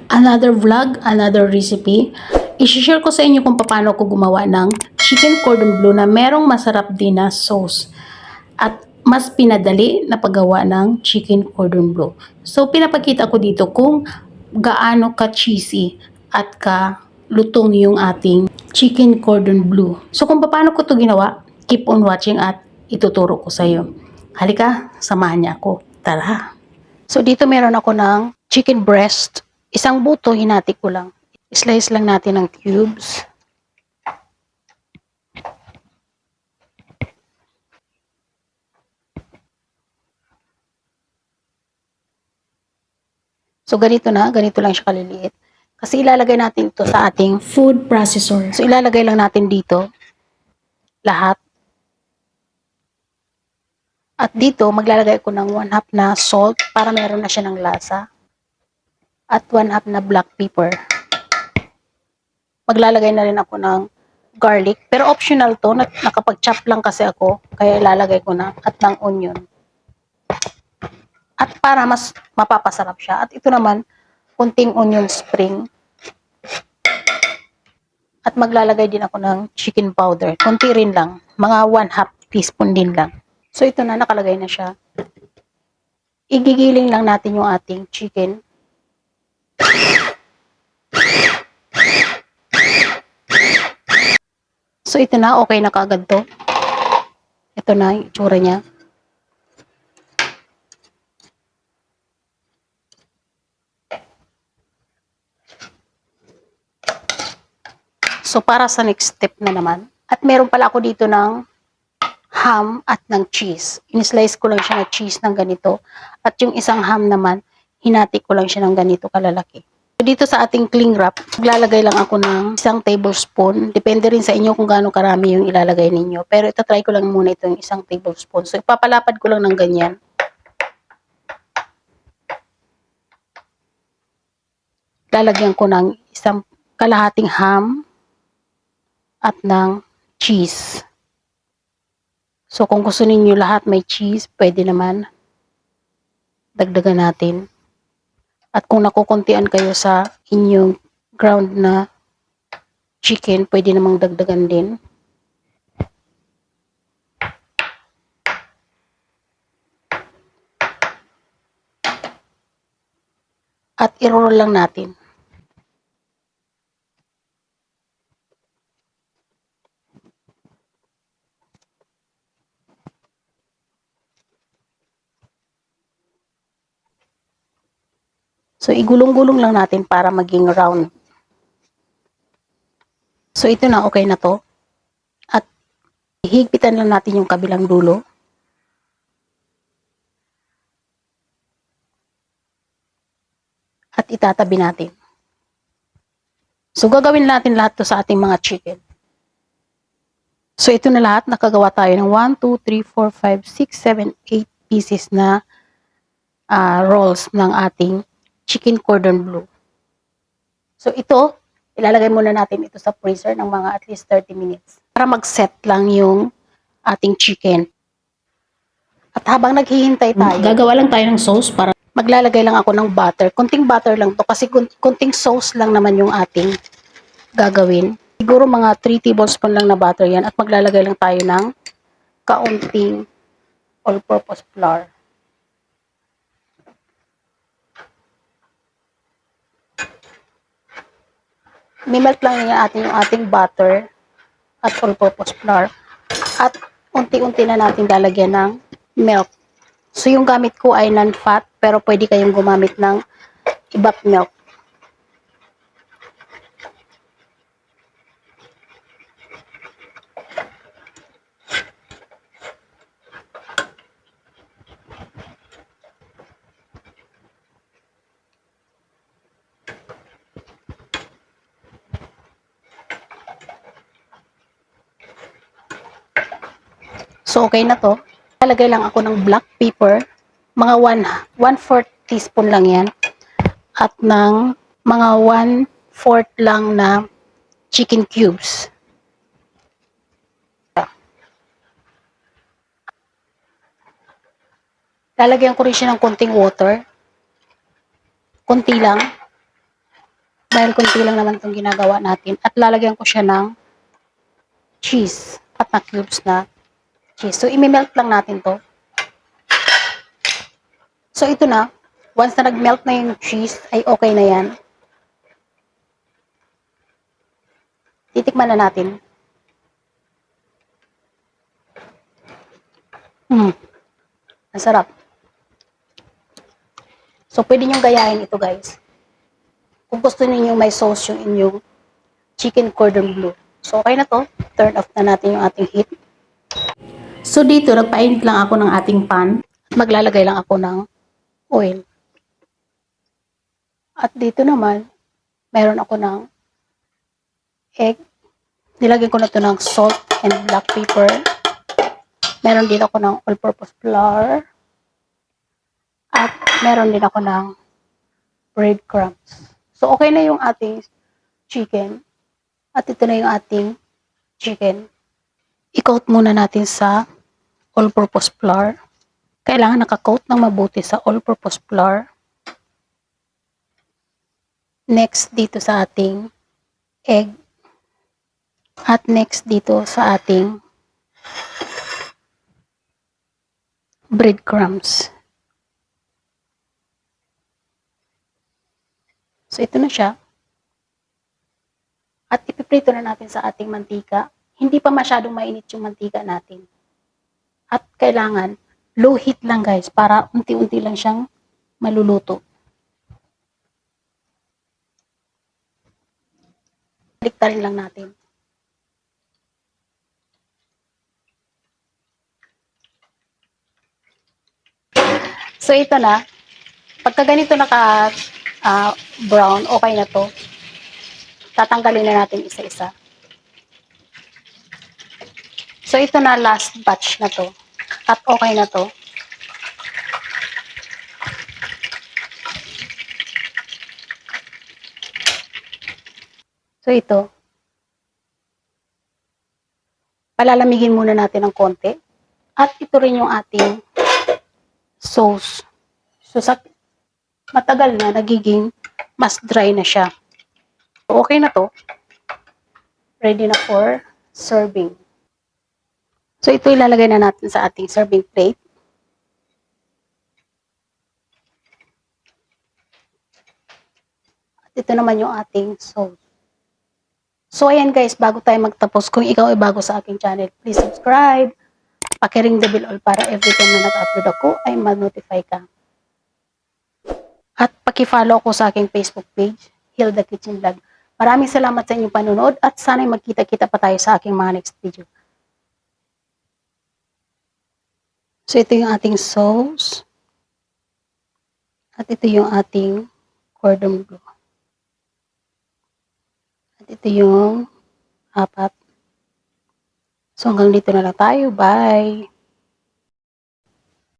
Another vlog, another recipe. I-share ko sa inyo kung paano ko gumawa ng chicken cordon bleu na merong masarap din na sauce. At mas pinadali na paggawa ng chicken cordon bleu. So, pinapakita ko dito kung gaano ka-cheesy at ka-lutong yung ating chicken cordon bleu. So, kung paano ko to ginawa, keep on watching at ituturo ko sa iyo. Halika, samahan niya ako. Tara! So, dito meron ako ng chicken breast. Isang buto, hinati ko lang. Slice lang natin ng cubes. So, ganito lang siya kaliliit. Kasi ilalagay natin ito sa ating food processor. So, ilalagay lang natin dito lahat. At dito, maglalagay ko ng 1/2 na salt para meron na siya ng lasa. At 1/2 na black pepper. Maglalagay na rin ako ng garlic. Pero optional to, nakapag-chop lang kasi ako. Kaya ilalagay ko na. At ng onion. At para mas mapapasarap siya. At ito naman, kunting onion spring. At maglalagay din ako ng chicken powder. Kunti rin lang. Mga 1/2 teaspoon din lang. So ito na, nakalagay na siya. Igigiling lang natin yung ating chicken. So ito na, okay na kaagad to. Ito na yung itsura niya. So para sa next step na naman. At meron pala ako dito ng ham at ng cheese. In-slice ko lang siya ng cheese ng ganito. At yung isang ham naman, hinati ko lang siya ng ganito kalalaki. So dito sa ating cling wrap, maglalagay lang ako ng 1 tablespoon. Depende rin sa inyo kung gaano karami yung ilalagay ninyo. Pero itatry ko lang muna ito yung 1 tablespoon. So ipapalapad ko lang ng ganyan. Lalagyan ko ng 1 kalahating ham at ng cheese. So, kung gusto niyo lahat may cheese, pwede naman. Dagdagan natin. At kung nakukuntian kayo sa inyong ground na chicken, pwede namang dagdagan din. At i-roll lang natin. So, igulong-gulong lang natin para maging round. So, ito na, okay na to. At higpitan lang natin yung kabilang dulo. At itatabi natin. So, gagawin natin lahat to sa ating mga chicken. So, ito na lahat. Nakagawa tayo ng 1, 2, 3, 4, 5, 6, 7, 8 pieces na rolls ng ating chicken cordon bleu. So ito, ilalagay muna natin ito sa freezer ng mga at least 30 minutes para mag-set lang yung ating chicken. At habang naghihintay tayo, gagawa lang tayo ng sauce para maglalagay lang ako ng butter. Kunting butter lang to kasi kunting sauce lang naman yung ating gagawin. Siguro mga 3 tablespoon lang na butter yan at maglalagay lang tayo ng kaunting all-purpose flour. Mimelt lang niya yung ating butter at all-purpose flour. At unti-unti na natin lalagyan ng milk. So yung gamit ko ay non-fat pero pwede kayong gumamit ng ibang milk. So, okay na to. Lalagay lang ako ng black pepper. Mga 1/4 teaspoon lang yan. At ng mga 1/4 lang na chicken cubes. Lalagyan ko rin siya ng konting water. Konti lang. Dahil kunti lang naman itong ginagawa natin. At lalagyan ko siya ng cheese. At na cubes na cheese. So, imi-melt lang natin to. So, ito na. Once na nag-melt na yung cheese, ay okay na yan. Titikman na natin. Ang sarap. So, pwede nyo gayahin ito, guys. Kung gusto niyo may sauce yung inyong chicken cordon bleu. So, okay na to. Turn off na natin yung ating heat. So, dito, nagpainit lang ako ng ating pan. Maglalagay lang ako ng oil. At dito naman, meron ako ng egg. Nilagyan ko na to ng salt and black pepper. Meron din ako ng all-purpose flour. At meron din ako ng breadcrumbs. So, okay na yung ating chicken. At ito na yung ating chicken. I-coat muna natin sa all-purpose flour. Kailangan naka-coat ng mabuti sa all-purpose flour. Next, dito sa ating egg. At next, dito sa ating breadcrumbs. So, ito na siya. At ipiprito na natin sa ating mantika. Hindi pa masyadong mainit yung mantika natin. At kailangan, low heat lang guys, para unti-unti lang siyang maluluto. Baliktarin lang natin. So, ito na. Pagka ganito naka brown, okay na to. Tatanggalin na natin isa-isa. So, ito na last batch na to. At okay na to. So, ito. Palalamigin muna natin ng konti. At ito rin yung ating sauce. So, sa matagal na, nagiging mas dry na siya. So, okay na to. Ready na for serving. So, ito ilalagay na natin sa ating serving plate. At ito naman yung ating sauce. So, ayan guys, bago tayo magtapos, kung ikaw ay bago sa aking channel, please subscribe. Pakiring the bell all para every time na nag-upload ako ay ma-notify ka. At paki-follow ako sa aking Facebook page, Hilda Kitchen Vlog. Maraming salamat sa inyong panonood at sana'y magkita-kita pa tayo sa aking mga next video. So, ito yung ating sauce. At ito yung ating cordon bleu. At ito yung apat. So, hanggang dito na lang tayo. Bye!